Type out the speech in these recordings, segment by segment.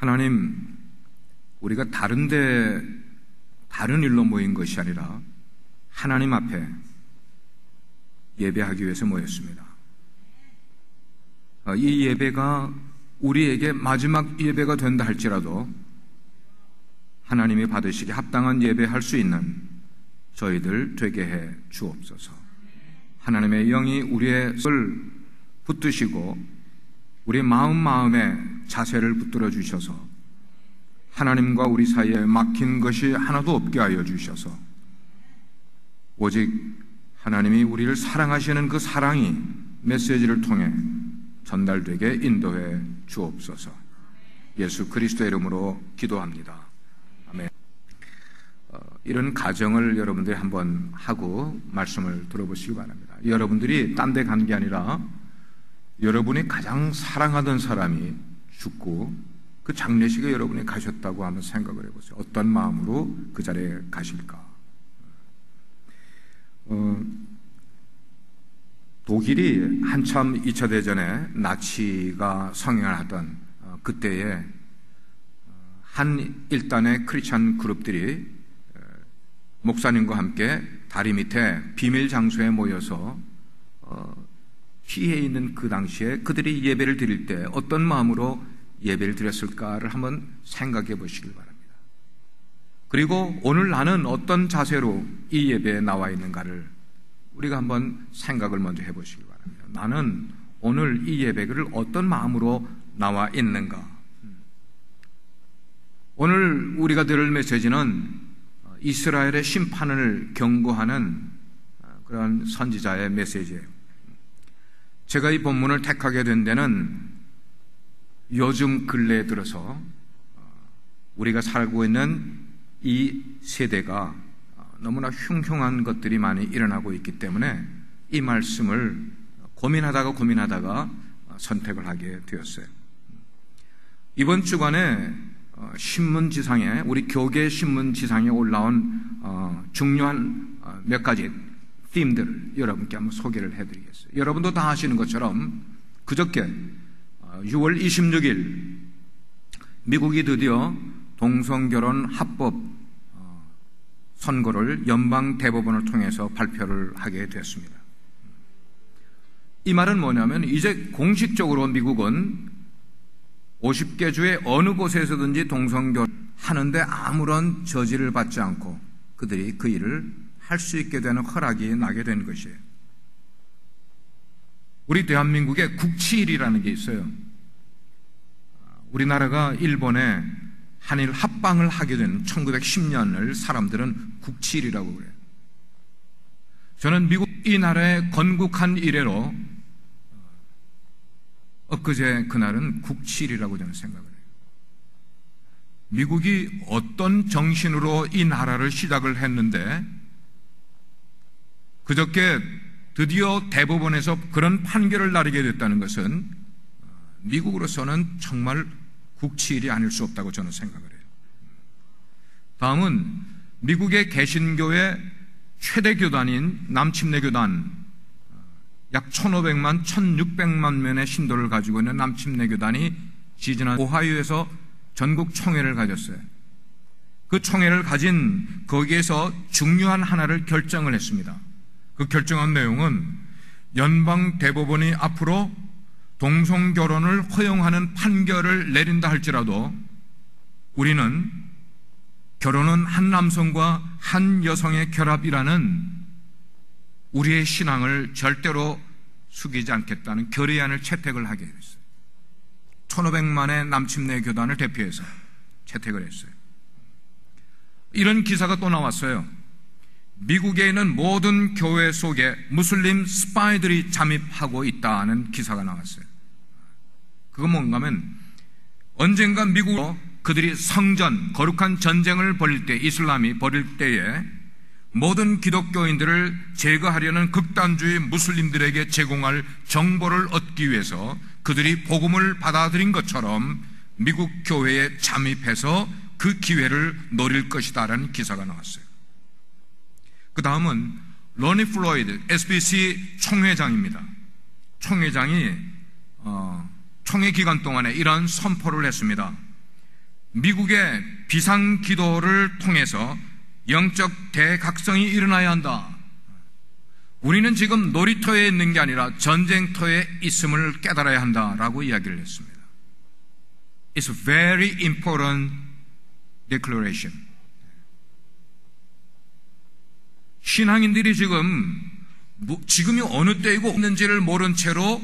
하나님, 우리가 다른 일로 모인 것이 아니라 하나님 앞에 예배하기 위해서 모였습니다. 이 예배가 우리에게 마지막 예배가 된다 할지라도 하나님이 받으시기 합당한 예배할 수 있는 저희들 되게 해 주옵소서. 하나님의 영이 우리의 손을 붙드시고 우리의 마음에 자세를 붙들어 주셔서 하나님과 우리 사이에 막힌 것이 하나도 없게 하여 주셔서 오직 하나님이 우리를 사랑하시는 그 사랑이 메시지를 통해 전달되게 인도해 주옵소서. 예수 그리스도의 이름으로 기도합니다. 아멘. 이런 가정을 여러분들이 한번 하고 말씀을 들어보시기 바랍니다. 여러분들이 딴 데 간 게 아니라 여러분이 가장 사랑하던 사람이 죽고 그 장례식에 여러분이 가셨다고 한번 생각을 해보세요. 어떤 마음으로 그 자리에 가실까? 독일이 한참 2차 대전에 나치가 성행하던 그때에 한 일단의 크리스찬 그룹들이 목사님과 함께 다리 밑에 비밀 장소에 모여서 피해 있는 그 당시에 그들이 예배를 드릴 때 어떤 마음으로 예배를 드렸을까를 한번 생각해 보시길 바랍니다. 그리고 오늘 나는 어떤 자세로 이 예배에 나와 있는가를 우리가 한번 생각을 먼저 해보시기 바랍니다. 나는 오늘 이 예배를 어떤 마음으로 나와 있는가? 오늘 우리가 들을 메시지는 이스라엘의 심판을 경고하는 그런 선지자의 메시지예요. 제가 이 본문을 택하게 된 데는 요즘 근래에 들어서 우리가 살고 있는 이 세대가 너무나 흉흉한 것들이 많이 일어나고 있기 때문에 이 말씀을 고민하다가 선택을 하게 되었어요. 이번 주간에 신문지상에, 우리 교계 신문지상에 올라온 중요한 몇 가지 팀들을 여러분께 한번 소개를 해드리겠어요. 여러분도 다 아시는 것처럼 그저께 6월 26일 미국이 드디어 동성결혼 합법 선고를 연방 대법원을 통해서 발표를 하게 됐습니다. 이 말은 뭐냐면 이제 공식적으로 미국은 50개 주의 어느 곳에서든지 동성결혼 하는데 아무런 저지를 받지 않고 그들이 그 일을 할 수 있게 되는 허락이 나게 된 것이에요. 우리 대한민국에 국치일이라는 게 있어요. 우리나라가 일본에 한일 합방을 하게 된 1910년을 사람들은 국치일이라고 그래요. 저는 미국 이 나라에 건국한 이래로 엊그제 그날은 국치일이라고 저는 생각을 해요. 미국이 어떤 정신으로 이 나라를 시작을 했는데 그저께 드디어 대법원에서 그런 판결을 나리게 됐다는 것은 미국으로서는 정말 국치일이 아닐 수 없다고 저는 생각을 해요. 다음은 미국의 개신교의 최대 교단인 남침내 교단, 약 1,500만, 1,600만 명의 신도를 가지고 있는 남침내 교단이 지지난 오하이오에서 전국 총회를 가졌어요. 그 총회를 가진 거기에서 중요한 하나를 결정을 했습니다. 그 결정한 내용은 연방 대법원이 앞으로 동성결혼을 허용하는 판결을 내린다 할지라도 우리는 결혼은 한 남성과 한 여성의 결합이라는 우리의 신앙을 절대로 숙이지 않겠다는 결의안을 채택을 하게 됐어요. 1,500만의 남침내 교단을 대표해서 채택을 했어요. 이런 기사가 또 나왔어요. 미국에 있는 모든 교회 속에 무슬림 스파이들이 잠입하고 있다는 기사가 나왔어요. 그건 뭔가 하면 언젠가 미국으로 그들이 성전, 거룩한 전쟁을 벌일 때, 이슬람이 벌일 때에 모든 기독교인들을 제거하려는 극단주의 무슬림들에게 제공할 정보를 얻기 위해서 그들이 복음을 받아들인 것처럼 미국 교회에 잠입해서 그 기회를 노릴 것이다라는 기사가 나왔어요. 그 다음은 로니 플로이드 SBC 총회장입니다. 총회장이 총회 기간 동안에 이러한 선포를 했습니다. 미국의 비상기도를 통해서 영적 대각성이 일어나야 한다. 우리는 지금 놀이터에 있는 게 아니라 전쟁터에 있음을 깨달아야 한다라고 이야기를 했습니다. It's a very important declaration. 신앙인들이 지금이 어느 때이고 있는지를 모른 채로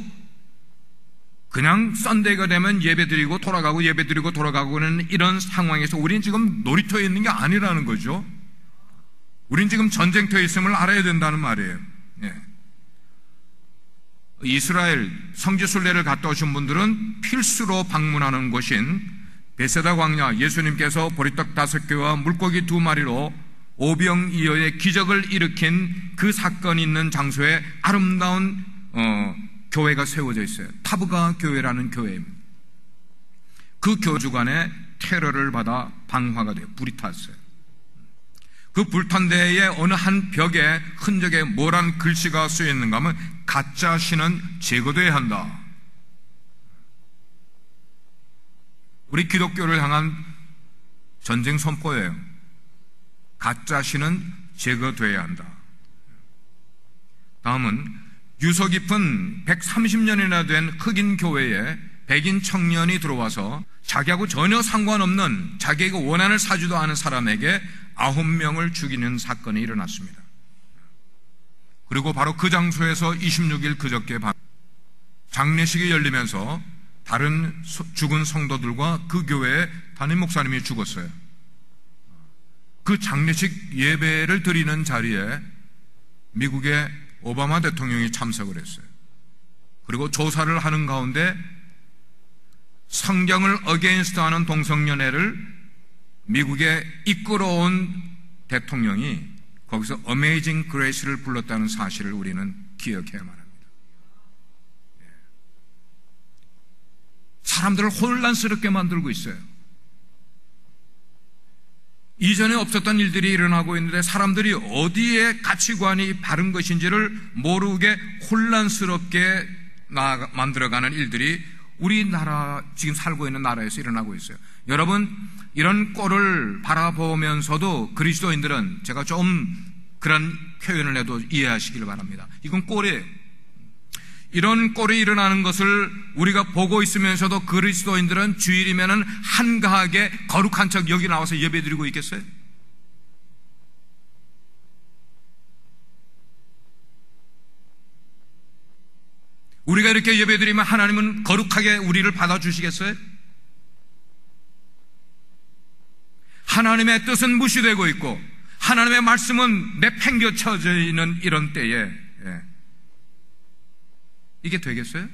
그냥 썬데이가 되면 예배드리고 돌아가고 예배드리고 돌아가고는 이런 상황에서 우리는 지금 놀이터에 있는 게 아니라는 거죠. 우리는 지금 전쟁터에 있음을 알아야 된다는 말이에요. 이스라엘 성지순례를 갔다 오신 분들은 필수로 방문하는 곳인 베세다 광야, 예수님께서 보리떡 5개와 물고기 2마리로 오병이어의 기적을 일으킨 그 사건이 있는 장소에 아름다운 교회가 세워져 있어요. 타브가 교회라는 교회입니다. 그 교회 주간에 테러를 받아 방화가 돼요. 불이 탔어요. 그 불탄 데에 어느 한 벽에 흔적에 뭐란 글씨가 쓰여 있는가 하면 가짜 신은 제거돼야 한다. 우리 기독교를 향한 전쟁 선포예요. 가짜 신은 제거돼야 한다. 다음은 유서 깊은 130년이나 된 흑인 교회에 백인 청년이 들어와서 자기하고 전혀 상관없는 자기에게 원한을 사지도 않은 사람에게 9명을 죽이는 사건이 일어났습니다. 그리고 바로 그 장소에서 26일 그저께 밤 장례식이 열리면서 다른 죽은 성도들과 그 교회의 담임 목사님이 죽었어요. 그 장례식 예배를 드리는 자리에 미국의 오바마 대통령이 참석을 했어요. 그리고 조사를 하는 가운데 성경을 어게인스트하는 동성연애를 미국에 이끌어온 대통령이 거기서 Amazing Grace를 불렀다는 사실을 우리는 기억해야만 합니다. 사람들을 혼란스럽게 만들고 있어요. 이전에 없었던 일들이 일어나고 있는데 사람들이 어디에 가치관이 바른 것인지를 모르게 혼란스럽게 만들어가는 일들이 우리나라 지금 살고 있는 나라에서 일어나고 있어요. 여러분, 이런 꼴을 바라보면서도 그리스도인들은 제가 좀 그런 표현을 해도 이해하시길 바랍니다. 이건 꼴이에요. 이런 꼴이 일어나는 것을 우리가 보고 있으면서도 그리스도인들은 주일이면은 한가하게 거룩한 척 여기 나와서 예배드리고 있겠어요? 우리가 이렇게 예배드리면 하나님은 거룩하게 우리를 받아주시겠어요? 하나님의 뜻은 무시되고 있고 하나님의 말씀은 내팽겨쳐져 있는 이런 때에 이게 되겠어요?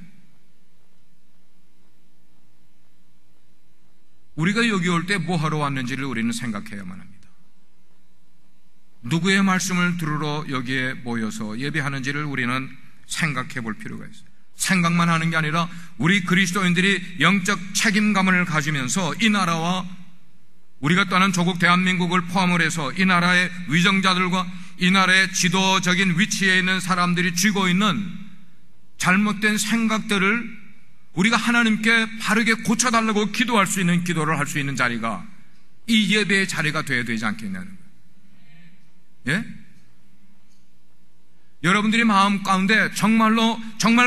우리가 여기 올 때 뭐 하러 왔는지를 우리는 생각해야만 합니다. 누구의 말씀을 들으러 여기에 모여서 예배하는지를 우리는 생각해 볼 필요가 있어요. 생각만 하는 게 아니라 우리 그리스도인들이 영적 책임감을 가지면서 이 나라와 우리가 떠난 조국 대한민국을 포함을 해서 이 나라의 위정자들과 이 나라의 지도적인 위치에 있는 사람들이 쥐고 있는 잘못된 생각들을 우리가 하나님께 바르게 고쳐달라고 기도할 수 있는 기도를 할 수 있는 자리가 이 예배의 자리가 되어야 되지 않겠냐는 거예요. 예? 여러분들이 마음 가운데 정말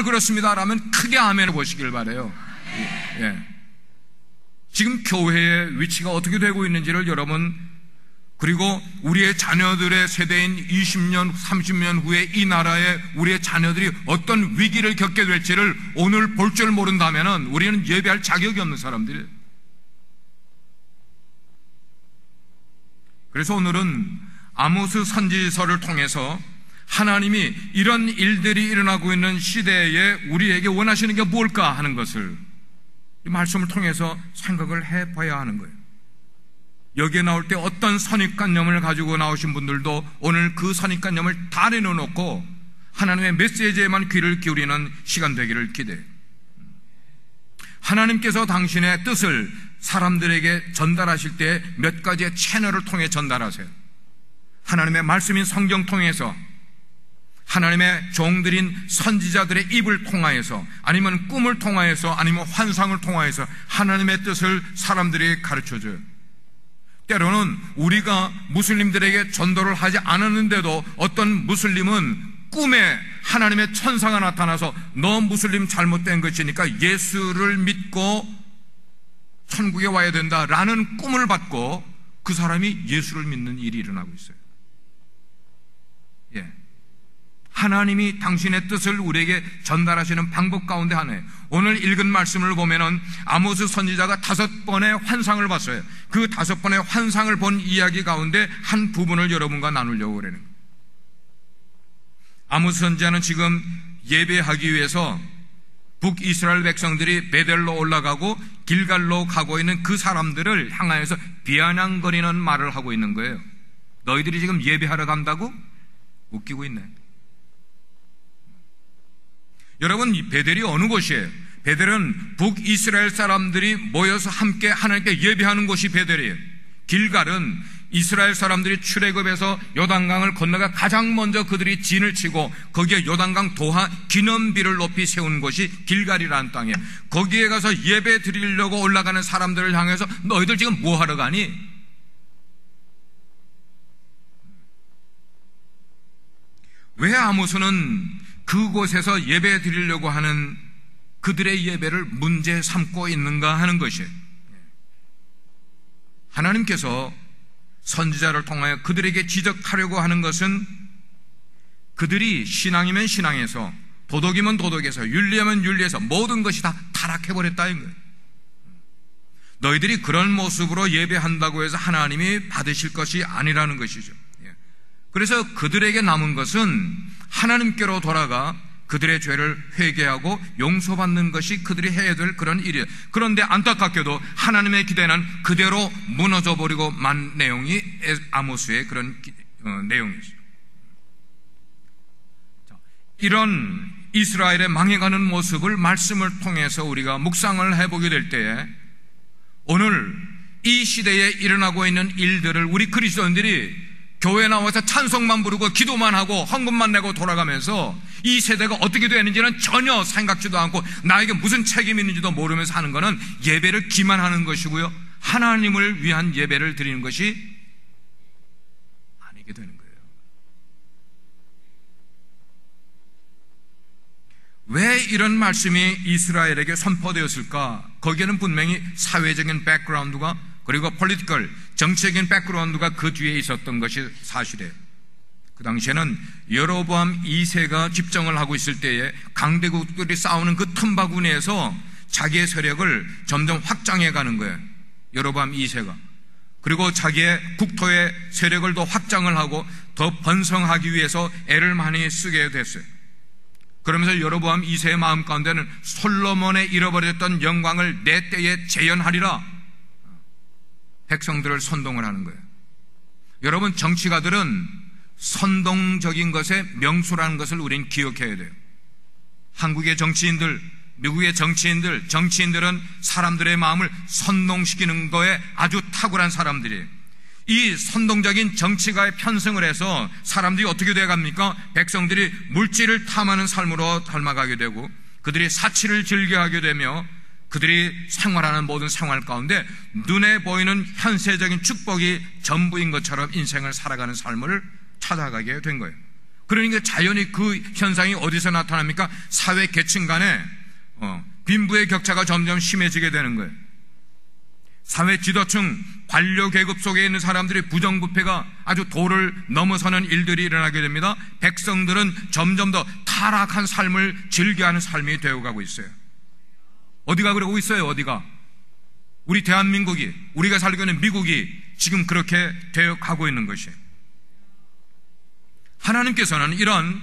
그렇습니다라면 크게 아멘을 보시길 바라요. 예. 지금 교회의 위치가 어떻게 되고 있는지를 여러분, 그리고 우리의 자녀들의 세대인 20년, 30년 후에 이 나라의 우리의 자녀들이 어떤 위기를 겪게 될지를 오늘 볼 줄 모른다면 우리는 예배할 자격이 없는 사람들이에요. 그래서 오늘은 아모스 선지서를 통해서 하나님이 이런 일들이 일어나고 있는 시대에 우리에게 원하시는 게 뭘까 하는 것을 이 말씀을 통해서 생각을 해봐야 하는 거예요. 여기에 나올 때 어떤 선입관념을 가지고 나오신 분들도 오늘 그 선입관념을 다 내려놓고 하나님의 메시지에만 귀를 기울이는 시간 되기를 기대해요. 하나님께서 당신의 뜻을 사람들에게 전달하실 때 몇 가지의 채널을 통해 전달하세요. 하나님의 말씀인 성경 통해서, 하나님의 종들인 선지자들의 입을 통하여서, 아니면 꿈을 통하여서, 아니면 환상을 통하여서 하나님의 뜻을 사람들이 가르쳐줘요. 때로는 우리가 무슬림들에게 전도를 하지 않았는데도 어떤 무슬림은 꿈에 하나님의 천사가 나타나서 너 무슬림 잘못된 것이니까 예수를 믿고 천국에 와야 된다라는 꿈을 받고 그 사람이 예수를 믿는 일이 일어나고 있어요. 예. 하나님이 당신의 뜻을 우리에게 전달하시는 방법 가운데 하나예요. 오늘 읽은 말씀을 보면은 아모스 선지자가 5번의 환상을 봤어요. 그 5번의 환상을 본 이야기 가운데 한 부분을 여러분과 나누려고 그러는 거예요. 아모스 선지자는 지금 예배하기 위해서 북이스라엘 백성들이 베델로 올라가고 길갈로 가고 있는 그 사람들을 향하여서 비아냥거리는 말을 하고 있는 거예요. 너희들이 지금 예배하러 간다고? 웃기고 있네. 여러분, 베델이 어느 곳이에요? 베델은 북이스라엘 사람들이 모여서 함께 하나님께 예배하는 곳이 베델이에요. 길갈은 이스라엘 사람들이 출애굽에서 요단강을 건너가 가장 먼저 그들이 진을 치고 거기에 요단강 도하 기념비를 높이 세운 곳이 길갈이라는 땅이에요. 거기에 가서 예배 드리려고 올라가는 사람들을 향해서 너희들 지금 뭐 하러 가니? 왜 아모스는 그곳에서 예배 드리려고 하는 그들의 예배를 문제 삼고 있는가 하는 것이에요. 하나님께서 선지자를 통하여 그들에게 지적하려고 하는 것은 그들이 신앙이면 신앙에서, 도덕이면 도덕에서, 윤리하면 윤리에서 모든 것이 다 타락해버렸다는 거예요. 너희들이 그런 모습으로 예배한다고 해서 하나님이 받으실 것이 아니라는 것이죠. 그래서 그들에게 남은 것은 하나님께로 돌아가 그들의 죄를 회개하고 용서받는 것이 그들이 해야 될 그런 일이에요. 그런데 안타깝게도 하나님의 기대는 그대로 무너져버리고 만 내용이 아모스의 그런 내용이죠. 이런 이스라엘의 망해가는 모습을 말씀을 통해서 우리가 묵상을 해보게 될 때에 오늘 이 시대에 일어나고 있는 일들을 우리 그리스도인들이 교회 나와서 찬송만 부르고 기도만 하고 헌금만 내고 돌아가면서 이 세대가 어떻게 되는지는 전혀 생각지도 않고 나에게 무슨 책임이 있는지도 모르면서 하는 것은 예배를 기만하는 것이고요, 하나님을 위한 예배를 드리는 것이 아니게 되는 거예요. 왜 이런 말씀이 이스라엘에게 선포되었을까? 거기에는 분명히 사회적인 백그라운드가, 그리고 폴리티컬, 정치적인 백그라운드가 그 뒤에 있었던 것이 사실이에요. 그 당시에는 여로보암 2세가 집정을 하고 있을 때에 강대국들이 싸우는 그 틈바구 니에서 자기의 세력을 점점 확장해 가는 거예요, 여로보암 2세가. 그리고 자기의 국토의 세력을 더 확장을 하고 더 번성하기 위해서 애를 많이 쓰게 됐어요. 그러면서 여로보암 2세의 마음 가운데는 솔로몬의 잃어버렸던 영광을 내 때에 재현하리라, 백성들을 선동을 하는 거예요. 여러분, 정치가들은 선동적인 것의 명수라는 것을 우리는 기억해야 돼요. 한국의 정치인들, 미국의 정치인들은 사람들의 마음을 선동시키는 거에 아주 탁월한 사람들이에요. 이 선동적인 정치가에 편승을 해서 사람들이 어떻게 돼갑니까? 백성들이 물질을 탐하는 삶으로 닮아가게 되고 그들이 사치를 즐겨하게 되며 그들이 생활하는 모든 생활 가운데 눈에 보이는 현세적인 축복이 전부인 것처럼 인생을 살아가는 삶을 찾아가게 된 거예요. 그러니까 자연히 그 현상이 어디서 나타납니까? 사회 계층 간에 빈부의 격차가 점점 심해지게 되는 거예요. 사회 지도층, 관료 계급 속에 있는 사람들의 부정부패가 아주 도를 넘어서는 일들이 일어나게 됩니다. 백성들은 점점 더 타락한 삶을 즐겨하는 삶이 되어가고 있어요. 어디가 그러고 있어요? 어디가? 우리 대한민국이, 우리가 살고 있는 미국이 지금 그렇게 되어 가고 있는 것이에요. 하나님께서는 이런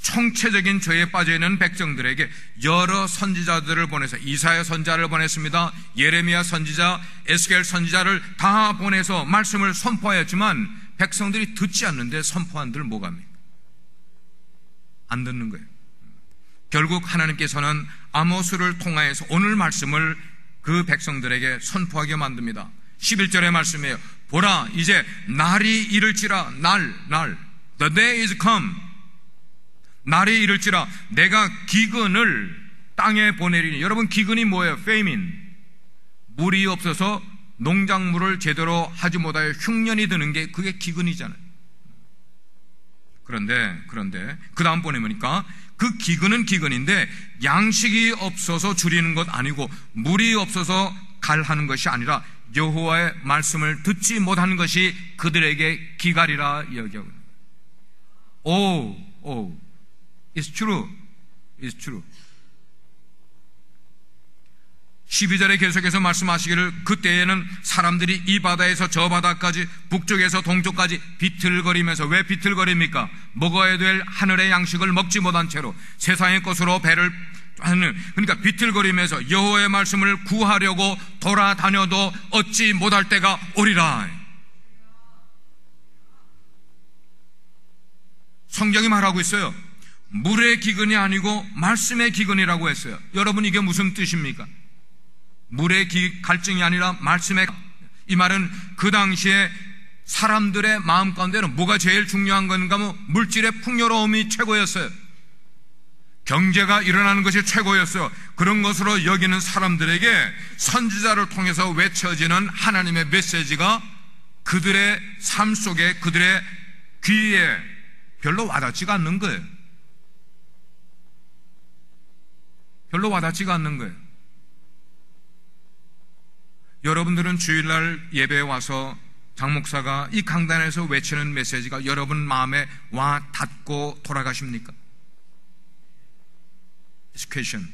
총체적인 죄에 빠져있는 백성들에게 여러 선지자들을 보내서 이사야 선지자를 보냈습니다. 예레미야 선지자, 에스겔 선지자를 다 보내서 말씀을 선포하였지만 백성들이 듣지 않는데 선포한들 뭐가 합니까? 안 듣는 거예요. 결국 하나님께서는 아모스를 통하여서 오늘 말씀을 그 백성들에게 선포하게 만듭니다. 11절의 말씀이에요. 보라, 이제 날이 이를지라. 날 The day is come. 날이 이를지라 내가 기근을 땅에 보내리니. 여러분, 기근이 뭐예요? famine. 물이 없어서 농작물을 제대로 하지 못하여 흉년이 드는 게 그게 기근이잖아요. 그런데 그 다음 번에 보니까 그 기근은 기근인데 양식이 없어서 줄이는 것 아니고 물이 없어서 갈하는 것이 아니라 여호와의 말씀을 듣지 못하는 것이 그들에게 기갈이라 여겨요. It's true. It's true. 12절에 계속해서 말씀하시기를 그때에는 사람들이 이 바다에서 저 바다까지 북쪽에서 동쪽까지 비틀거리면서, 왜 비틀거립니까? 먹어야 될 하늘의 양식을 먹지 못한 채로 세상의 것으로 배를 하는, 그러니까 비틀거리면서 여호와의 말씀을 구하려고 돌아다녀도 얻지 못할 때가 오리라. 성경이 말하고 있어요. 물의 기근이 아니고 말씀의 기근이라고 했어요. 여러분, 이게 무슨 뜻입니까? 물의 갈증이 아니라 말씀의, 이 말은 그 당시에 사람들의 마음 가운데는 뭐가 제일 중요한 건가 하면 물질의 풍요로움이 최고였어요. 경제가 일어나는 것이 최고였어요. 그런 것으로 여기는 사람들에게 선지자를 통해서 외쳐지는 하나님의 메시지가 그들의 삶 속에, 그들의 귀에 별로 와닿지가 않는 거예요. 별로 와닿지가 않는 거예요. 여러분들은 주일날 예배에 와서 장 목사가 이 강단에서 외치는 메시지가 여러분 마음에 와 닿고 돌아가십니까? It's question.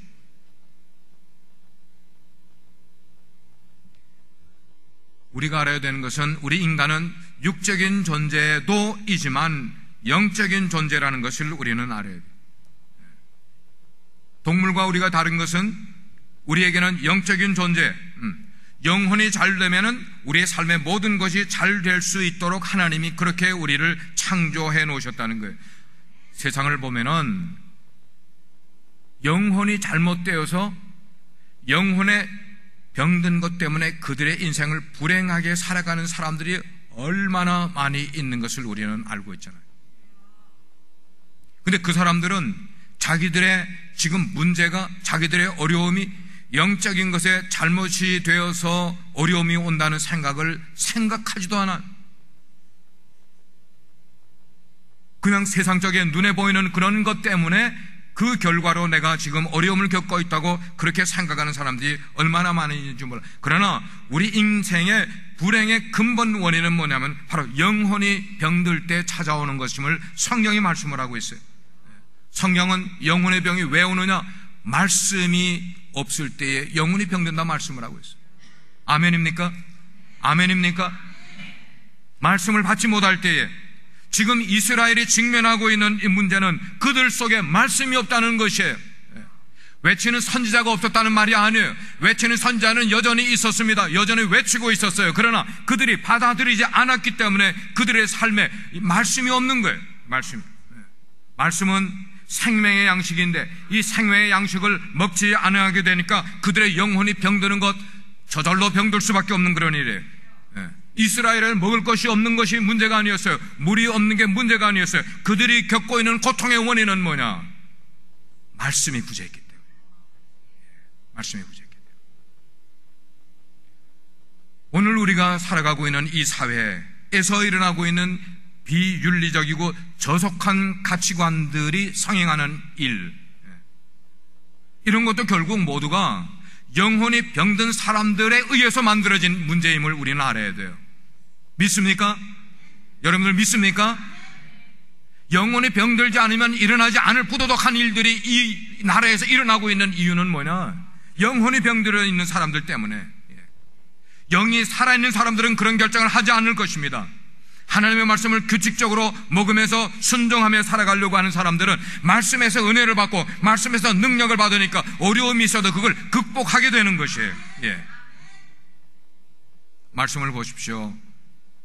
우리가 알아야 되는 것은 우리 인간은 육적인 존재도 이지만 영적인 존재라는 것을 우리는 알아야 돼요. 동물과 우리가 다른 것은 우리에게는 영적인 존재, 영혼이 잘 되면은 우리의 삶의 모든 것이 잘 될 수 있도록 하나님이 그렇게 우리를 창조해 놓으셨다는 거예요. 세상을 보면은 영혼이 잘못되어서 영혼에 병든 것 때문에 그들의 인생을 불행하게 살아가는 사람들이 얼마나 많이 있는 것을 우리는 알고 있잖아요. 근데 그 사람들은 자기들의 지금 문제가, 자기들의 어려움이 영적인 것에 잘못이 되어서 어려움이 온다는 생각을 생각하지도 않아. 그냥 세상적인 눈에 보이는 그런 것 때문에 그 결과로 내가 지금 어려움을 겪고 있다고 그렇게 생각하는 사람들이 얼마나 많이 있는지 몰라. 그러나 우리 인생의 불행의 근본 원인은 뭐냐면 바로 영혼이 병들 때 찾아오는 것임을 성경이 말씀을 하고 있어요. 성경은 영혼의 병이 왜 오느냐? 말씀이 없을 때에 영혼이 병든다 말씀을 하고 있어요. 아멘입니까? 아멘입니까? 말씀을 받지 못할 때에, 지금 이스라엘이 직면하고 있는 이 문제는 그들 속에 말씀이 없다는 것이에요. 외치는 선지자가 없었다는 말이 아니에요. 외치는 선지자는 여전히 있었습니다. 여전히 외치고 있었어요. 그러나 그들이 받아들이지 않았기 때문에 그들의 삶에 말씀이 없는 거예요. 말씀은 생명의 양식인데 이 생명의 양식을 먹지 않게 되니까 그들의 영혼이 병드는 것, 저절로 병들 수밖에 없는 그런 일이에요. 이스라엘은 먹을 것이 없는 것이 문제가 아니었어요. 물이 없는 게 문제가 아니었어요. 그들이 겪고 있는 고통의 원인은 뭐냐? 말씀이 부재했기 때문에. 말씀이 부재했기 때문에. 오늘 우리가 살아가고 있는 이 사회에서 일어나고 있는 비윤리적이고 저속한 가치관들이 성행하는 일, 이런 것도 결국 모두가 영혼이 병든 사람들에 의해서 만들어진 문제임을 우리는 알아야 돼요. 믿습니까? 여러분들 믿습니까? 영혼이 병들지 않으면 일어나지 않을 부도덕한 일들이 이 나라에서 일어나고 있는 이유는 뭐냐? 영혼이 병들어 있는 사람들 때문에. 영이 살아있는 사람들은 그런 결정을 하지 않을 것입니다. 하나님의 말씀을 규칙적으로 먹으면서 순종하며 살아가려고 하는 사람들은 말씀에서 은혜를 받고 말씀에서 능력을 받으니까 어려움이 있어도 그걸 극복하게 되는 것이에요. 말씀을 보십시오.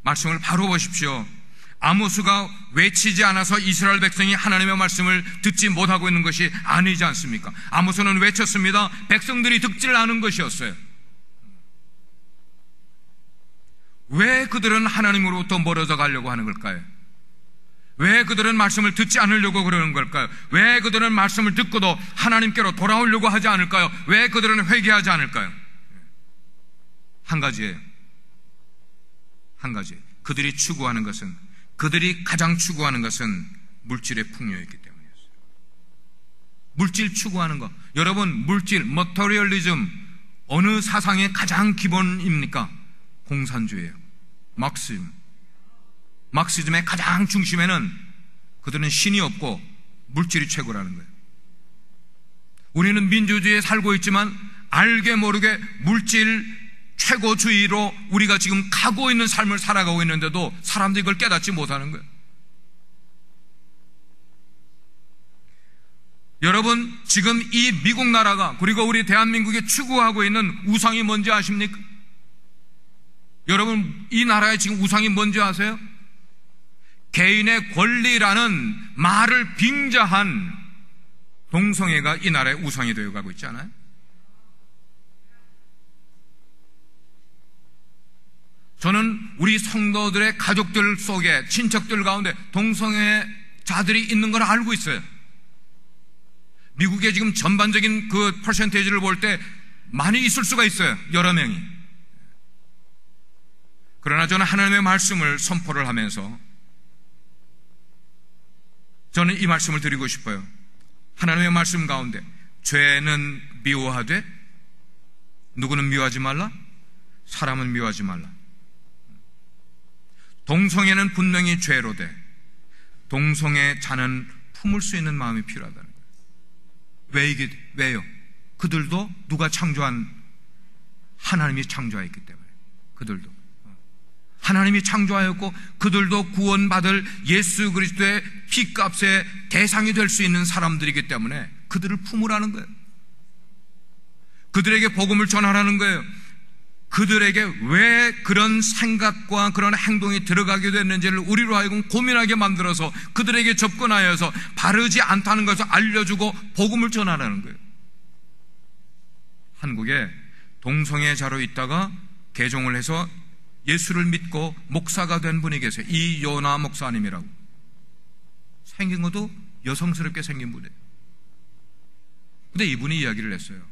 말씀을 바로 보십시오. 아모스가 외치지 않아서 이스라엘 백성이 하나님의 말씀을 듣지 못하고 있는 것이 아니지 않습니까? 아모스는 외쳤습니다. 백성들이 듣질 않은 것이었어요. 왜 그들은 하나님으로부터 멀어져 가려고 하는 걸까요? 왜 그들은 말씀을 듣지 않으려고 그러는 걸까요? 왜 그들은 말씀을 듣고도 하나님께로 돌아오려고 하지 않을까요? 왜 그들은 회개하지 않을까요? 한 가지예요. 한 가지, 그들이 추구하는 것은, 그들이 가장 추구하는 것은 물질의 풍요였기 때문이었어요. 물질 추구하는 것. 여러분, 물질, 머터리얼리즘, 어느 사상의 가장 기본입니까? 공산주의예요. 막시즘의 가장 중심에는 그들은 신이 없고 물질이 최고라는 거예요. 우리는 민주주의에 살고 있지만 알게 모르게 물질 최고주의로 우리가 지금 가고 있는 삶을 살아가고 있는데도 사람들이 그걸 깨닫지 못하는 거예요. 여러분, 지금 이 미국 나라가, 그리고 우리 대한민국이 추구하고 있는 우상이 뭔지 아십니까? 여러분, 이 나라의 지금 우상이 뭔지 아세요? 개인의 권리라는 말을 빙자한 동성애가 이 나라의 우상이 되어가고 있지 않아요? 저는 우리 성도들의 가족들 속에, 친척들 가운데 동성애자들이 있는 걸 알고 있어요. 미국의 지금 전반적인 그 퍼센테이지를 볼 때 많이 있을 수가 있어요. 여러 명이. 그러나 저는 하나님의 말씀을 선포를 하면서 저는 이 말씀을 드리고 싶어요. 하나님의 말씀 가운데 죄는 미워하되 누구는 미워하지 말라? 사람은 미워하지 말라. 동성애는 분명히 죄로되 동성애자는 품을 수 있는 마음이 필요하다는 거예요. 왜요? 그들도 누가 창조한? 하나님이 창조하였기 때문에. 그들도 하나님이 창조하였고 그들도 구원받을 예수 그리스도의 피값의 대상이 될 수 있는 사람들이기 때문에 그들을 품으라는 거예요. 그들에게 복음을 전하라는 거예요. 그들에게 왜 그런 생각과 그런 행동이 들어가게 됐는지를 우리로 하여금 고민하게 만들어서 그들에게 접근하여서 바르지 않다는 것을 알려주고 복음을 전하라는 거예요. 한국에 동성애자로 있다가 개종을 해서 예수를 믿고 목사가 된 분이 계세요. 이요나 목사님이라고. 생긴 것도 여성스럽게 생긴 분이에요. 근데 이분이 이야기를 했어요.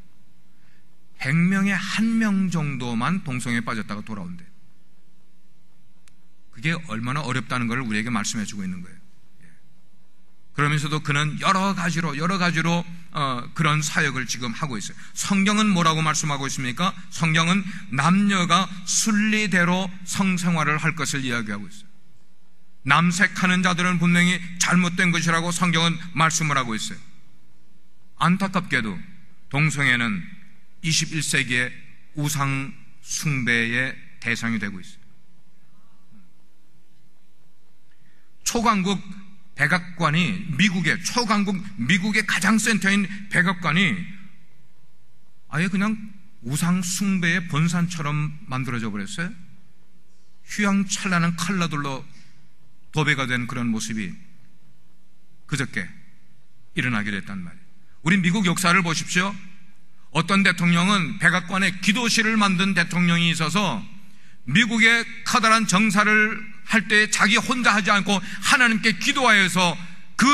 100명에 1명 정도만 동성애에 빠졌다가 돌아온대. 그게 얼마나 어렵다는 걸 우리에게 말씀해 주고 있는 거예요. 그러면서도 그는 여러 가지로 그런 사역을 지금 하고 있어요. 성경은 뭐라고 말씀하고 있습니까? 성경은 남녀가 순리대로 성생활을 할 것을 이야기하고 있어요. 남색하는 자들은 분명히 잘못된 것이라고 성경은 말씀을 하고 있어요. 안타깝게도 동성애는 21세기의 우상 숭배의 대상이 되고 있어요. 초강국 백악관이 미국의 가장 센터인 백악관이 아예 그냥 우상 숭배의 본산처럼 만들어져 버렸어요. 휘황찬란한 컬러들로 도배가 된 그런 모습이 그저께 일어나게 됐단 말이에요. 우리 미국 역사를 보십시오. 어떤 대통령은 백악관에 기도실을 만든 대통령이 있어서 미국의 커다란 정사를 할 때 자기 혼자 하지 않고 하나님께 기도하여서 그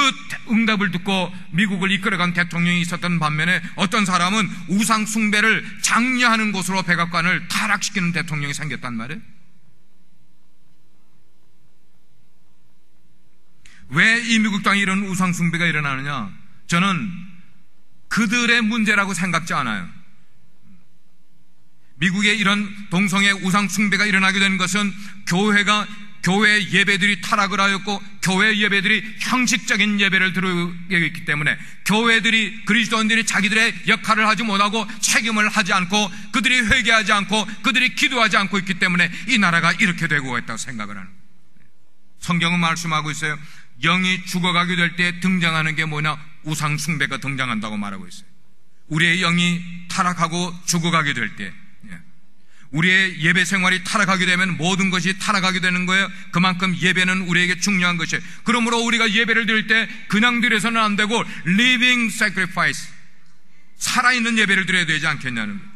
응답을 듣고 미국을 이끌어간 대통령이 있었던 반면에 어떤 사람은 우상 숭배를 장려하는 곳으로 백악관을 타락시키는 대통령이 생겼단 말이에요. 왜 이 미국 땅에 이런 우상 숭배가 일어나느냐? 저는 그들의 문제라고 생각지 않아요. 미국에 이런 동성애 우상 숭배가 일어나게 된 것은 교회 예배들이 타락을 하였고 교회 예배들이 형식적인 예배를 드리게 있기 때문에 교회들이 그리스도인들이 자기들의 역할을 하지 못하고 책임을 하지 않고 그들이 회개하지 않고 그들이 기도하지 않고 있기 때문에 이 나라가 이렇게 되고 있다고 생각을 하는 거예요. 성경은 말씀하고 있어요. 영이 죽어가게 될 때 등장하는 게 뭐냐? 우상 숭배가 등장한다고 말하고 있어요. 우리의 영이 타락하고 죽어가게 될 때 우리의 예배 생활이 타락하게 되면 모든 것이 타락하게 되는 거예요. 그만큼 예배는 우리에게 중요한 것이에요. 그러므로 우리가 예배를 드릴 때 그냥 드려서는 안 되고 living sacrifice, 살아있는 예배를 드려야 되지 않겠냐는 거예요.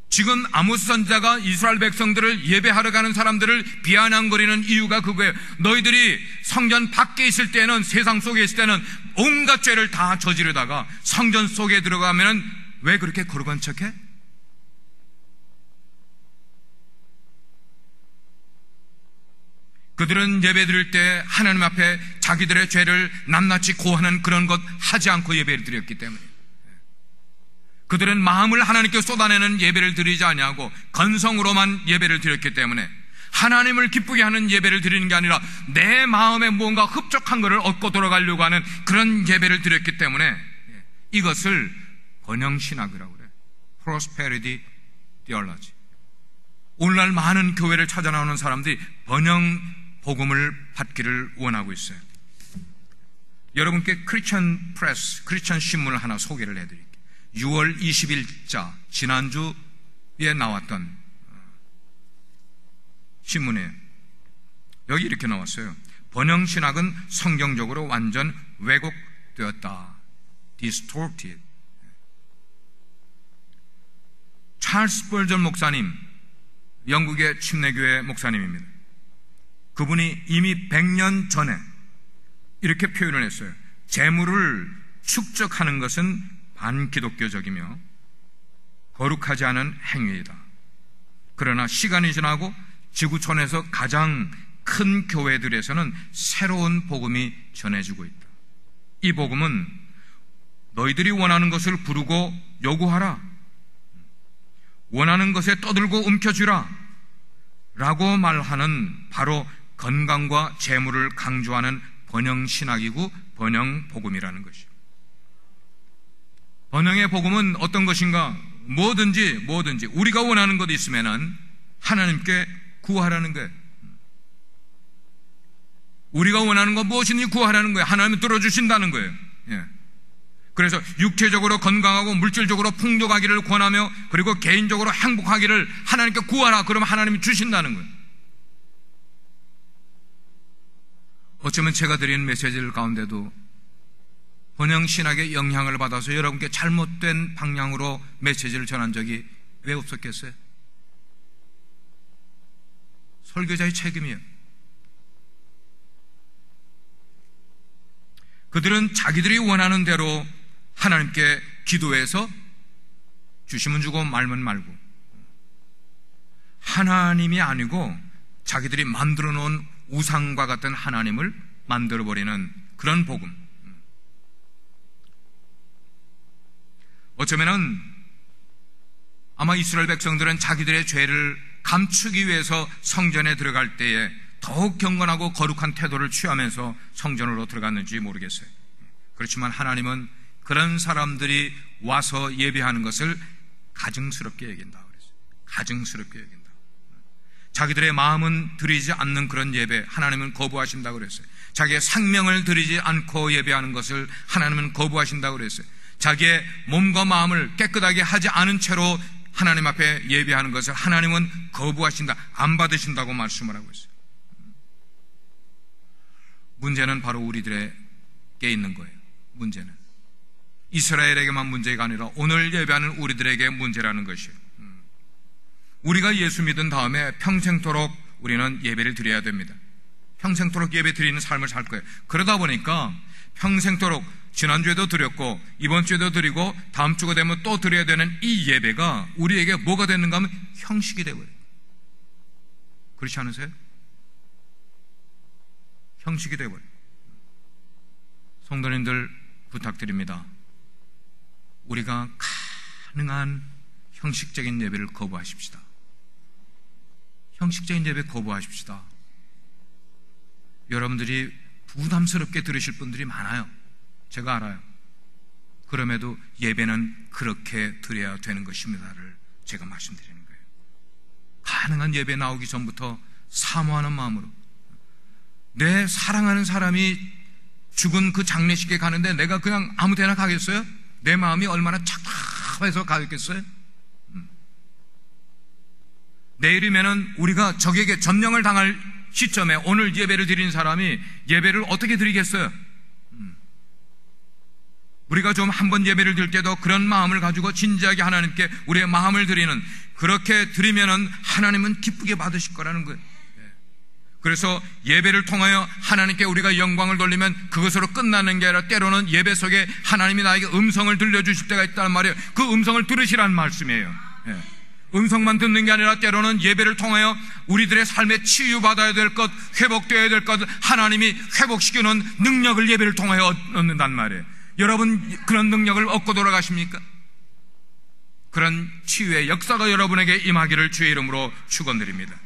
지금 아모스 선지자가 이스라엘 백성들을 예배하러 가는 사람들을 비아냥거리는 이유가 그거예요. 너희들이 성전 밖에 있을 때는, 세상 속에 있을 때는 온갖 죄를 다 저지르다가 성전 속에 들어가면 왜 그렇게 거룩한 척해? 그들은 예배 드릴 때 하나님 앞에 자기들의 죄를 낱낱이 고하는 그런 것 하지 않고 예배를 드렸기 때문에, 그들은 마음을 하나님께 쏟아내는 예배를 드리지 아니하고 건성으로만 예배를 드렸기 때문에, 하나님을 기쁘게 하는 예배를 드리는 게 아니라 내 마음에 뭔가 흡족한 것을 얻고 돌아가려고 하는 그런 예배를 드렸기 때문에 이것을 번영신학이라고 그래요. Prosperity Theology. 오늘날 많은 교회를 찾아 나오는 사람들이 번영 복음을 받기를 원하고 있어요. 여러분께 크리스천 프레스, 크리스천 신문을 하나 소개를 해드릴게요. 6월 20일자 지난주에 나왔던 신문에 여기 이렇게 나왔어요. 번영신학은 성경적으로 완전 왜곡되었다. Distorted. 찰스 스펄전 목사님, 영국의 침례교회 목사님입니다. 그분이 이미 100년 전에 이렇게 표현을 했어요. 재물을 축적하는 것은 반기독교적이며 거룩하지 않은 행위이다. 그러나 시간이 지나고 지구촌에서 가장 큰 교회들에서는 새로운 복음이 전해지고 있다. 이 복음은 너희들이 원하는 것을 부르고 요구하라, 원하는 것에 떠들고 움켜쥐라 라고 말하는 바로 건강과 재물을 강조하는 번영신학이고 번영복음이라는 것이죠. 번영의 복음은 어떤 것인가? 뭐든지 우리가 원하는 것 있으면 하나님께 구하라는 거예요. 우리가 원하는 것 무엇이든지 구하라는 거예요. 하나님은 들어주신다는 거예요. 그래서 육체적으로 건강하고 물질적으로 풍족하기를 권하며, 그리고 개인적으로 행복하기를 하나님께 구하라. 그러면 하나님이 주신다는 거예요. 어쩌면 제가 드리는 메시지를 가운데도 번영신학의 영향을 받아서 여러분께 잘못된 방향으로 메시지를 전한 적이 왜 없었겠어요? 설교자의 책임이에요. 그들은 자기들이 원하는 대로 하나님께 기도해서 주시면 주고 말면 말고, 하나님이 아니고 자기들이 만들어 놓은 우상과 같은 하나님을 만들어버리는 그런 복음. 어쩌면은 아마 이스라엘 백성들은 자기들의 죄를 감추기 위해서 성전에 들어갈 때에 더욱 경건하고 거룩한 태도를 취하면서 성전으로 들어갔는지 모르겠어요. 그렇지만 하나님은 그런 사람들이 와서 예배하는 것을 가증스럽게 여긴다 그랬어요. 가증스럽게 여긴다. 자기들의 마음은 드리지 않는 그런 예배 하나님은 거부하신다고 그랬어요. 자기의 생명을 드리지 않고 예배하는 것을 하나님은 거부하신다고 그랬어요. 자기의 몸과 마음을 깨끗하게 하지 않은 채로 하나님 앞에 예배하는 것을 하나님은 거부하신다, 안 받으신다고 말씀을 하고 있어요. 문제는 바로 우리들에게 있는 거예요. 문제는 이스라엘에게만 문제가 아니라 오늘 예배하는 우리들에게 문제라는 것이에요. 우리가 예수 믿은 다음에 평생토록 우리는 예배를 드려야 됩니다. 평생토록 예배 드리는 삶을 살 거예요. 그러다 보니까 평생토록 지난주에도 드렸고 이번 주에도 드리고 다음 주가 되면 또 드려야 되는 이 예배가 우리에게 뭐가 되는가 하면 형식이 되어요. 그렇지 않으세요? 형식이 되어요. 성도님들 부탁드립니다. 우리가 가능한 형식적인 예배를 거부하십시다. 형식적인 예배 거부하십시다. 여러분들이 부담스럽게 들으실 분들이 많아요. 제가 알아요. 그럼에도 예배는 그렇게 드려야 되는 것입니다를 제가 말씀드리는 거예요. 가능한 예배 나오기 전부터 사모하는 마음으로, 내 사랑하는 사람이 죽은 그 장례식에 가는데 내가 그냥 아무 데나 가겠어요? 내 마음이 얼마나 착잡해서 가겠어요? 내일이면은 우리가 적에게 점령을 당할 시점에 오늘 예배를 드리는 사람이 예배를 어떻게 드리겠어요? 우리가 좀 한번 예배를 드릴 때도 그런 마음을 가지고 진지하게 하나님께 우리의 마음을 드리는, 그렇게 드리면은 하나님은 기쁘게 받으실 거라는 거예요. 그래서 예배를 통하여 하나님께 우리가 영광을 돌리면 그것으로 끝나는 게 아니라 때로는 예배 속에 하나님이 나에게 음성을 들려주실 때가 있다는 말이에요. 그 음성을 들으시라는 말씀이에요. 음성만 듣는 게 아니라 때로는 예배를 통하여 우리들의 삶에 치유받아야 될 것, 회복되어야 될 것, 하나님이 회복시키는 능력을 예배를 통하여 얻는단 말이에요. 여러분 그런 능력을 얻고 돌아가십니까? 그런 치유의 역사가 여러분에게 임하기를 주의 이름으로 축원드립니다.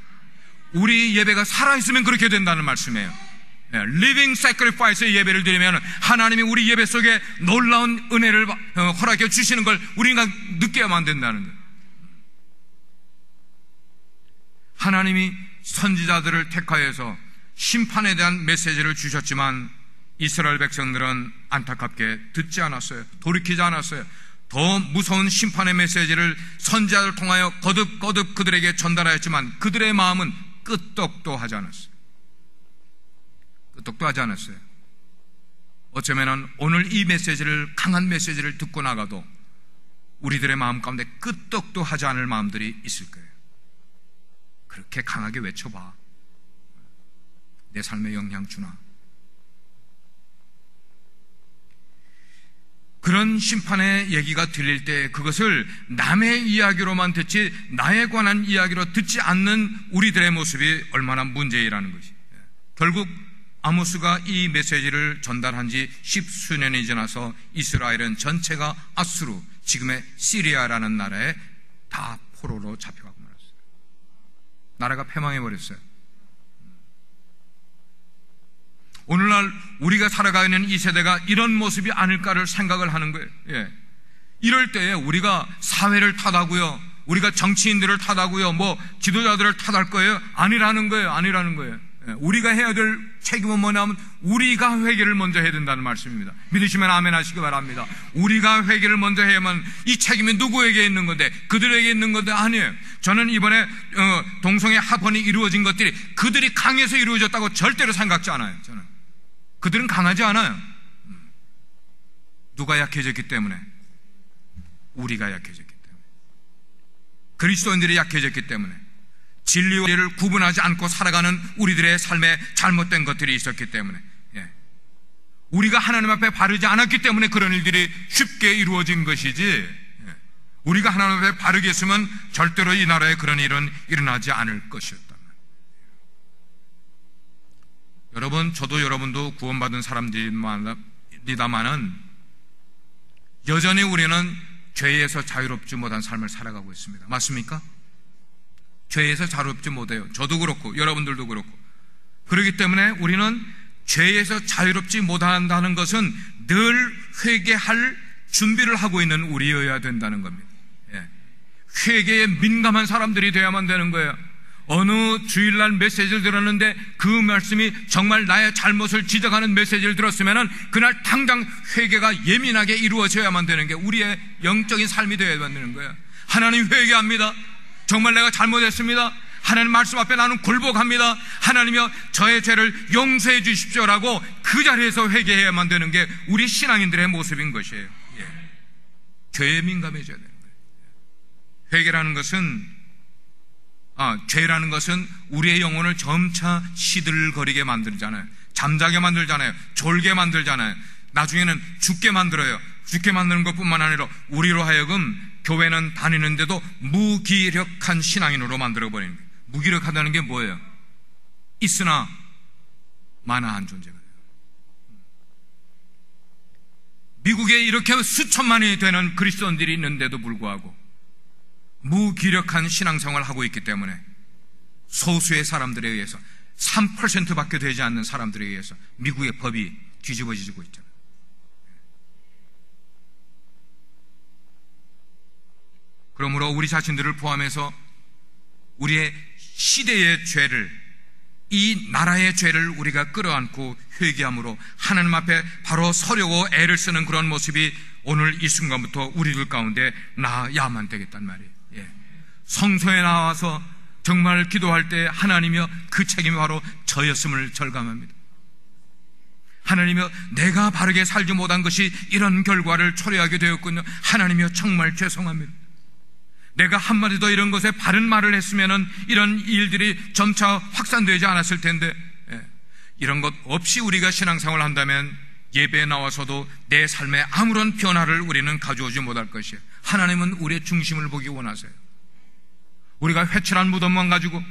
우리 예배가 살아있으면 그렇게 된다는 말씀이에요. Living Sacrifice의 예배를 드리면 하나님이 우리 예배 속에 놀라운 은혜를 허락해 주시는 걸 우리가 느껴야만 된다는 거예요. 하나님이 선지자들을 택하여서 심판에 대한 메시지를 주셨지만 이스라엘 백성들은 안타깝게 듣지 않았어요. 돌이키지 않았어요. 더 무서운 심판의 메시지를 선지자를 통하여 거듭 그들에게 전달하였지만 그들의 마음은 끄떡도 하지 않았어요. 끄떡도 하지 않았어요. 어쩌면 오늘 이 메시지를, 강한 메시지를 듣고 나가도 우리들의 마음 가운데 끄떡도 하지 않을 마음들이 있을 거예요. 그렇게 강하게 외쳐봐. 내 삶에 영향 주나? 그런 심판의 얘기가 들릴 때 그것을 남의 이야기로만 듣지 나에 관한 이야기로 듣지 않는 우리들의 모습이 얼마나 문제이라는 것이. 결국 아모스가 이 메시지를 전달한 지 10수년이 지나서 이스라엘은 전체가 아수르, 지금의 시리아라는 나라에 다 포로로 잡혀가고 말았어요. 나라가 패망해버렸어요. 오늘날 우리가 살아가는 이 세대가 이런 모습이 아닐까를 생각을 하는 거예요. 예. 이럴 때에 우리가 사회를 탓하고요, 우리가 정치인들을 탓하고요, 지도자들을 탓할 거예요? 아니라는 거예요. 예. 우리가 해야 될 책임은 뭐냐면 우리가 회개를 먼저 해야 된다는 말씀입니다. 믿으시면 아멘 하시기 바랍니다. 우리가 회개를 먼저 해야만, 이 책임이 누구에게 있는 건데? 그들에게 있는 건데? 아니에요. 저는 이번에 동성애 합헌이 이루어진 것들이 그들이 강해서 이루어졌다고 절대로 생각지 않아요. 저는 그들은 강하지 않아요. 누가 약해졌기 때문에? 우리가 약해졌기 때문에, 그리스도인들이 약해졌기 때문에, 진리와 진리를 구분하지 않고 살아가는 우리들의 삶에 잘못된 것들이 있었기 때문에, 우리가 하나님 앞에 바르지 않았기 때문에 그런 일들이 쉽게 이루어진 것이지, 우리가 하나님 앞에 바르게 했으면 절대로 이 나라에 그런 일은 일어나지 않을 것이었다. 여러분, 저도 여러분도 구원받은 사람들이다마는 여전히 우리는 죄에서 자유롭지 못한 삶을 살아가고 있습니다. 맞습니까? 죄에서 자유롭지 못해요. 저도 그렇고 여러분들도 그렇고. 그렇기 때문에 우리는 죄에서 자유롭지 못한다는 것은 늘 회개할 준비를 하고 있는 우리여야 된다는 겁니다. 회개에 민감한 사람들이 되어야만 되는 거예요. 어느 주일날 메시지를 들었는데 그 말씀이 정말 나의 잘못을 지적하는 메시지를 들었으면 그날 당장 회개가 예민하게 이루어져야만 되는 게 우리의 영적인 삶이 되어야만 되는 거예요. 하나님, 회개합니다. 정말 내가 잘못했습니다. 하나님 말씀 앞에 나는 굴복합니다. 하나님이여 저의 죄를 용서해 주십시오라고 그 자리에서 회개해야만 되는 게 우리 신앙인들의 모습인 것이에요. 죄에 민감해져야 되는 거예요. 회개라는 것은, 죄라는 것은 우리의 영혼을 점차 시들거리게 만들잖아요. 잠자게 만들잖아요. 졸게 만들잖아요. 나중에는 죽게 만들어요. 죽게 만드는 것뿐만 아니라 우리로 하여금 교회는 다니는데도 무기력한 신앙인으로 만들어버리는 거예요. 무기력하다는 게 뭐예요? 있으나 마나한 존재가 돼요. 미국에 이렇게 수천만이 되는 그리스도인들이 있는데도 불구하고 무기력한 신앙생활을 하고 있기 때문에 소수의 사람들에 의해서, 3%밖에 되지 않는 사람들에 의해서 미국의 법이 뒤집어지고 있잖아요. 그러므로 우리 자신들을 포함해서 우리의 시대의 죄를, 이 나라의 죄를 우리가 끌어안고 회개함으로 하나님 앞에 바로 서려고 애를 쓰는 그런 모습이 오늘 이 순간부터 우리들 가운데 나야만 되겠단 말이에요. 성소에 나와서 정말 기도할 때 하나님이여 그 책임이 바로 저였음을 절감합니다. 하나님이여 내가 바르게 살지 못한 것이 이런 결과를 초래하게 되었군요. 하나님이여 정말 죄송합니다. 내가 한마디 더 이런 것에 바른 말을 했으면 이런 일들이 점차 확산되지 않았을 텐데, 이런 것 없이 우리가 신앙생활을 한다면 예배에 나와서도 내 삶에 아무런 변화를 우리는 가져오지 못할 것이에요. 하나님은 우리의 중심을 보기 원하세요. 우리가 회칠한 무덤만 가지고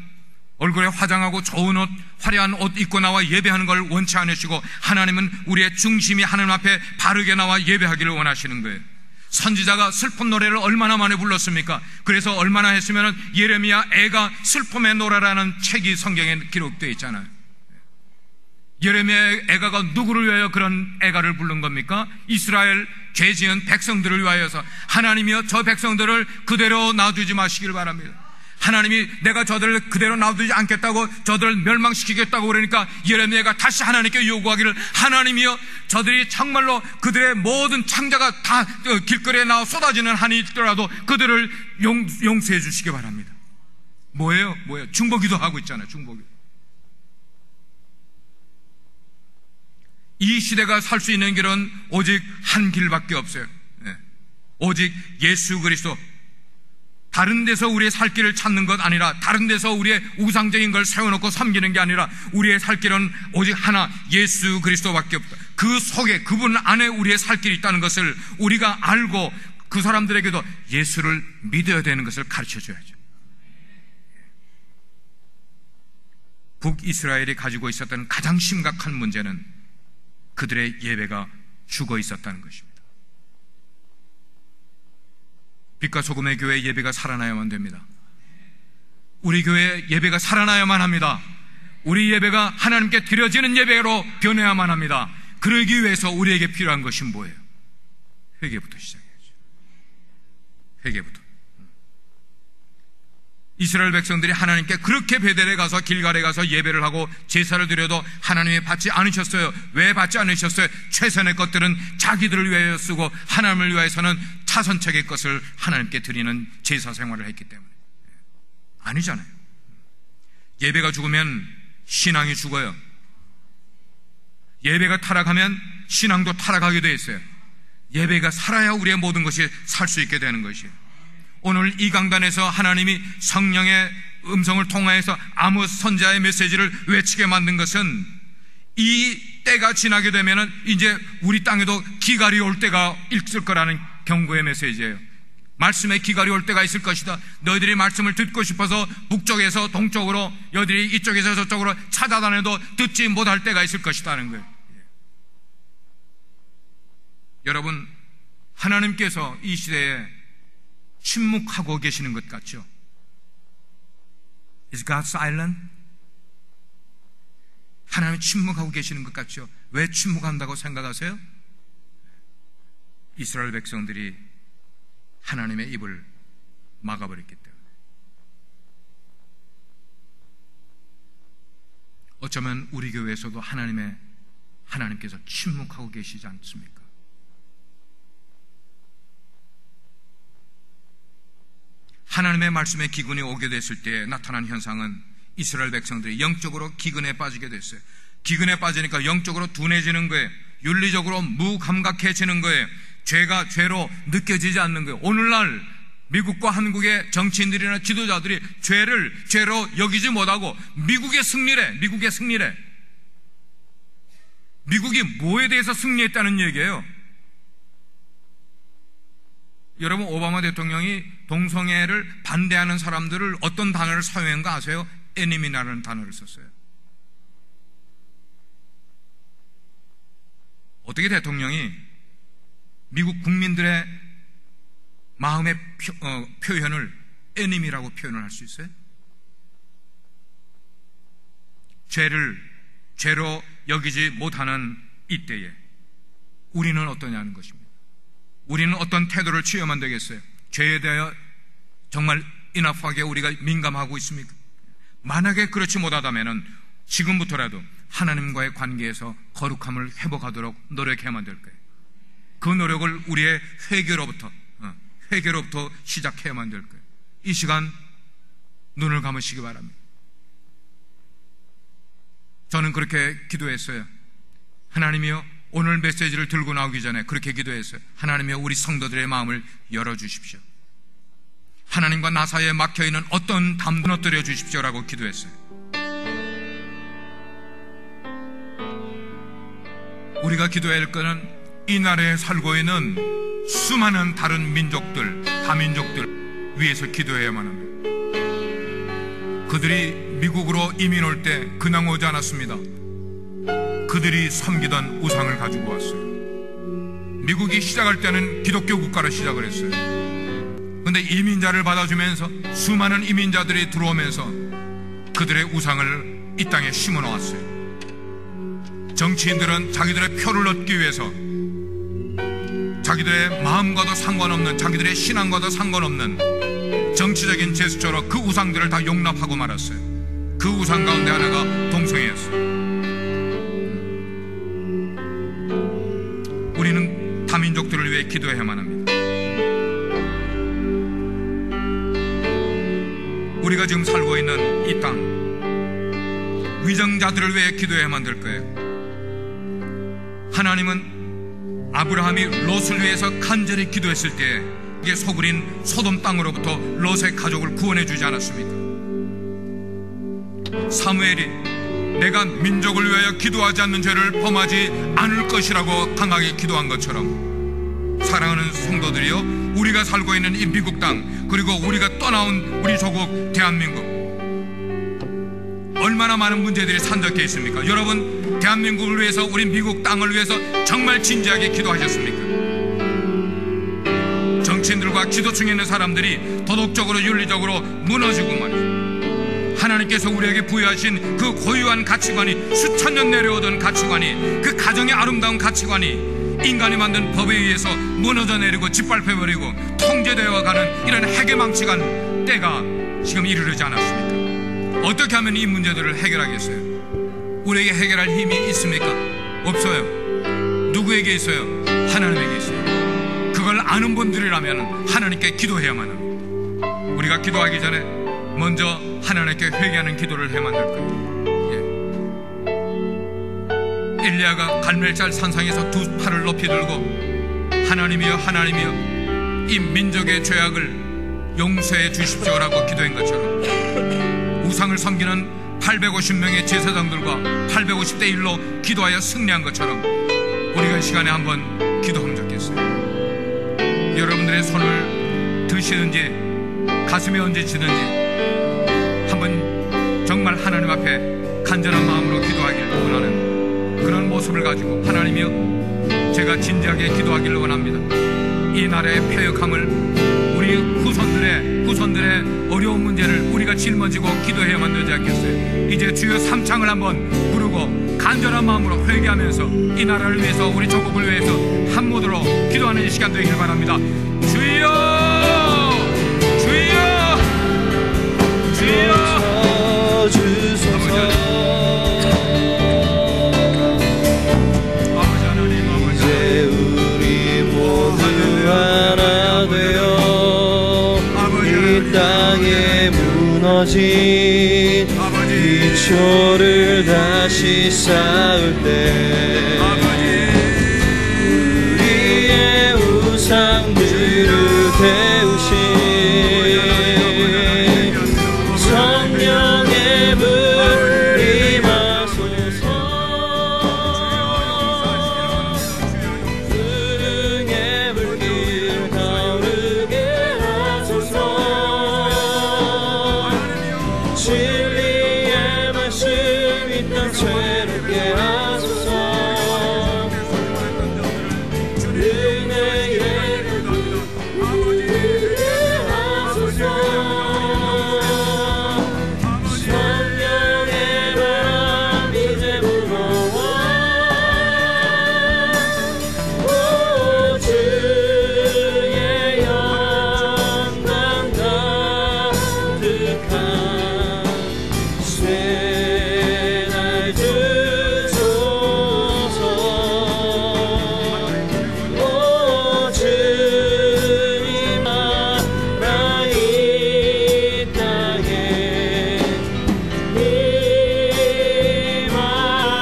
얼굴에 화장하고 좋은 옷, 화려한 옷 입고 나와 예배하는 걸 원치 않으시고 하나님은 우리의 중심이 하나님 앞에 바르게 나와 예배하기를 원하시는 거예요. 선지자가 슬픈 노래를 얼마나 많이 불렀습니까? 그래서 얼마나 했으면 예레미야 애가 슬픔의 노래라는 책이 성경에 기록되어 있잖아요. 예레미야의 애가가 누구를 위하여 그런 애가를 부른 겁니까? 이스라엘 죄 지은 백성들을 위하여서 하나님이여 저 백성들을 그대로 놔두지 마시길 바랍니다. 하나님이 내가 저들을 그대로 놔두지 않겠다고 저들을 멸망시키겠다고 그러니까 예레미야가 다시 하나님께 요구하기를 하나님이여 저들이 정말로 그들의 모든 창자가 다 길거리에 나와 쏟아지는 한이 있더라도 그들을 용서해 주시기 바랍니다. 뭐예요? 중보기도 하고 있잖아요. 중보기도. 이 시대가 살 수 있는 길은 오직 한 길밖에 없어요. 오직 예수 그리스도. 다른 데서 우리의 살 길을 찾는 것 아니라, 다른 데서 우리의 우상적인 걸 세워놓고 섬기는 게 아니라 우리의 살 길은 오직 하나, 예수 그리스도밖에 없다. 그 속에, 그분 안에 우리의 살 길이 있다는 것을 우리가 알고 그 사람들에게도 예수를 믿어야 되는 것을 가르쳐줘야죠. 북이스라엘이 가지고 있었던 가장 심각한 문제는 그들의 예배가 죽어 있었다는 것입니다. 빛과 소금의 교회 예배가 살아나야만 됩니다. 우리 교회 예배가 살아나야만 합니다. 우리 예배가 하나님께 드려지는 예배로 변해야만 합니다. 그러기 위해서 우리에게 필요한 것이 뭐예요? 회개부터 시작해야죠. 회개부터. 이스라엘 백성들이 하나님께 그렇게 베델에 가서 길갈에 가서 예배를 하고 제사를 드려도 하나님이 받지 않으셨어요. 왜 받지 않으셨어요? 최선의 것들은 자기들을 위하여 쓰고 하나님을 위하여서는 차선책의 것을 하나님께 드리는 제사 생활을 했기 때문에. 아니잖아요. 예배가 죽으면 신앙이 죽어요. 예배가 타락하면 신앙도 타락하게 되어 있어요. 예배가 살아야 우리의 모든 것이 살 수 있게 되는 것이에요. 오늘 이 강단에서 하나님이 성령의 음성을 통하여서 아모스 선지자의 메시지를 외치게 만든 것은 이 때가 지나게 되면 이제 우리 땅에도 기갈이 올 때가 있을 거라는 경고의 메시지예요. 말씀에 기갈이 올 때가 있을 것이다. 너희들이 말씀을 듣고 싶어서 북쪽에서 동쪽으로, 너희들이 이쪽에서 저쪽으로 찾아다녀도 듣지 못할 때가 있을 것이다는 거예요. 여러분, 하나님께서 이 시대에 침묵하고 계시는 것 같죠? Is God silent? 하나님이 침묵하고 계시는 것 같죠? 왜 침묵한다고 생각하세요? 이스라엘 백성들이 하나님의 입을 막아버렸기 때문에. 어쩌면 우리 교회에서도 하나님께서 침묵하고 계시지 않습니까? 하나님의 말씀에 기근이 오게 됐을 때 나타난 현상은 이스라엘 백성들이 영적으로 기근에 빠지게 됐어요. 기근에 빠지니까 영적으로 둔해지는 거예요. 윤리적으로 무감각해지는 거예요. 죄가 죄로 느껴지지 않는 거예요. 오늘날 미국과 한국의 정치인들이나 지도자들이 죄를 죄로 여기지 못하고 미국의 승리래. 미국이 뭐에 대해서 승리했다는 얘기예요? 여러분, 오바마 대통령이 동성애를 반대하는 사람들을 어떤 단어를 사용한가 아세요? 에니미라는 단어를 썼어요. 어떻게 대통령이 미국 국민들의 마음의 표현을 에니미라고 표현을 할 수 있어요? 죄를 죄로 여기지 못하는 이때에 우리는 어떠냐는 것입니다. 우리는 어떤 태도를 취하면 되겠어요? 죄에 대하여 정말 인합하게 우리가 민감하고 있습니까? 만약에 그렇지 못하다면 지금부터라도 하나님과의 관계에서 거룩함을 회복하도록 노력해야만 될 거예요. 그 노력을 우리의 회개로부터 시작해야만 될 거예요. 이 시간 눈을 감으시기 바랍니다. 저는 그렇게 기도했어요. 하나님이여, 오늘 메시지를 들고 나오기 전에 그렇게 기도했어요. 하나님이여, 우리 성도들의 마음을 열어주십시오. 하나님과 나 사이에 막혀있는 어떤 담도 무너뜨려 주십시오라고 기도했어요. 우리가 기도해야 할 것은 이 나라에 살고 있는 수많은 다른 민족들, 다민족들 위해서 기도해야만 합니다. 그들이 미국으로 이민 올 때 그냥 오지 않았습니다. 그들이 섬기던 우상을 가지고 왔어요. 미국이 시작할 때는 기독교 국가로 시작을 했어요. 그런데 이민자를 받아주면서 수많은 이민자들이 들어오면서 그들의 우상을 이 땅에 심어 놓았어요. 정치인들은 자기들의 표를 얻기 위해서 자기들의 마음과도 상관없는, 자기들의 신앙과도 상관없는 정치적인 제스처로 그 우상들을 다 용납하고 말았어요. 그 우상 가운데 하나가 동성애였어요. 우리는 다민족들을 위해 기도해야만 합니다. 우리가 지금 살고 있는 이 땅, 위정자들을 위해 기도해야만 될 거예요. 하나님은 아브라함이 롯을 위해서 간절히 기도했을 때 이게 소굴인 소돔 땅으로부터 롯의 가족을 구원해 주지 않았습니까? 사무엘이 내가 민족을 위하여 기도하지 않는 죄를 범하지 않을 것이라고 강하게 기도한 것처럼, 사랑하는 성도들이여, 우리가 살고 있는 이 미국 땅, 그리고 우리가 떠나온 우리 조국 대한민국, 얼마나 많은 문제들이 산적해 있습니까? 여러분, 대한민국을 위해서, 우리 미국 땅을 위해서 정말 진지하게 기도하셨습니까? 정치인들과 지도층에 있는 사람들이 도덕적으로 윤리적으로 무너지고 말이죠. 하나님께서 우리에게 부여하신 그 고유한 가치관이, 수천 년 내려오던 가치관이, 그 가정의 아름다운 가치관이 인간이 만든 법에 의해서 무너져 내리고 짓밟혀버리고 통제되어 가는 이런 해괴망측한 때가 지금 이르르지 않았습니까? 어떻게 하면 이 문제들을 해결하겠어요? 우리에게 해결할 힘이 있습니까? 없어요. 누구에게 있어요? 하나님에게 있어요. 그걸 아는 분들이라면 하나님께 기도해야만 합니다. 우리가 기도하기 전에 먼저 하나님께 회개하는 기도를 해야만 될 거예요. 엘리야가 갈멜살 산상에서 두 팔을 높이 들고 하나님이여, 하나님이여, 이 민족의 죄악을 용서해 주십시오라고 기도한 것처럼, 우상을 섬기는 850명의 제사장들과 850대 1로 기도하여 승리한 것처럼 우리가 이 시간에 한번 기도하면 좋겠어요. 여러분들의 손을 드시든지 가슴에 얹으시든지 한번 정말 하나님 앞에 간절한 마음으로 기도하기를 원하는 그런 모습을 가지고, 하나님이여, 제가 진지하게 기도하기를 원합니다. 이 나라의 패역함을, 우리 후손들의 어려운 문제를 우리가 짊어지고 기도해야만 되지 않겠어요? 이제 주여 삼창을 한번 부르고 간절한 마음으로 회개하면서 이 나라를 위해서, 우리 조국을 위해서 한 모드로 기도하는 이 시간 되기를 바랍니다. 주여, 주여, 주여, 주소서. 하나 되어 이 땅에 무너진 기초를 다시 쌓을 때 우리의 우상들을 태우신 성령의 불 임하소서. 등의 불길 타오르게 하소서. 진리의 말씀 이 땅 새롭게 하소서. 은혜의 불길 하소서. 성령의 바람 이제 불어와. 오 주의 영광 가득한 새날 주소서. 오 주님 나라 이 땅에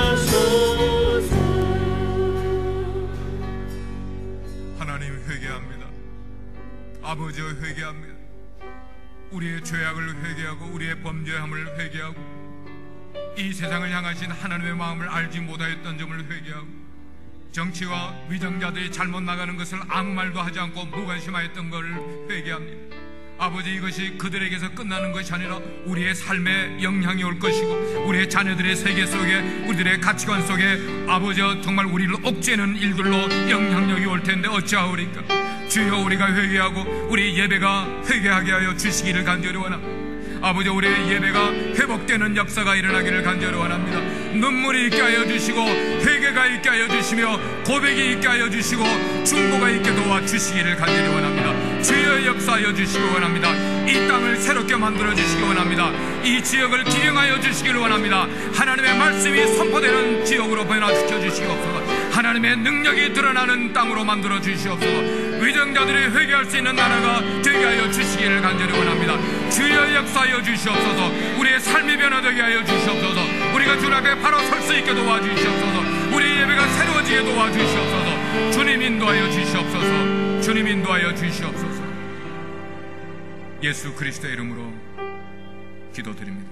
임하소서. 하나님, 회개합니다. 아버지여, 회개합니다. 우리의 죄악을 회개하고 우리의 범죄함을 회개하고 이 세상을 향하신 하나님의 마음을 알지 못하였던 점을 회개하고 정치와 위정자들이 잘못 나가는 것을 아무 말도 하지 않고 무관심하였던 것을 회개합니다. 아버지, 이것이 그들에게서 끝나는 것이 아니라 우리의 삶에 영향이 올 것이고 우리의 자녀들의 세계 속에, 우리들의 가치관 속에 아버지 정말 우리를 옥죄는 일들로 영향력이 올 텐데 어찌하오리까. 주여, 우리가 회개하고 우리 예배가 회개하게 하여 주시기를 간절히 원합니다. 아버지, 우리의 예배가 회복되는 역사가 일어나기를 간절히 원합니다. 눈물이 있게 하여 주시고 회개가 있게 하여 주시며 고백이 있게 하여 주시고 중보가 있게 도와주시기를 간절히 원합니다. 주여, 역사하여 주시기 원합니다. 이 땅을 새롭게 만들어 주시기 원합니다. 이 지역을 기경하여 주시기를 원합니다. 하나님의 말씀이 선포되는 지역으로 변화시켜 주시옵소서. 하나님의 능력이 드러나는 땅으로 만들어 주시옵소서. 위정자들이 회개할 수 있는 나라가 되게 하여 주시기를 간절히 원합니다. 주여, 역사하여 주시옵소서. 우리의 삶이 변화되게 하여 주시옵소서. 우리가 주 앞에 바로 설 수 있게 도와주시옵소서. 우리의 예배가 새로워지게 도와주시옵소서. 주님 인도하여 주시옵소서. 주님 인도하여 주시옵소서. 예수 그리스도의 이름으로 기도드립니다.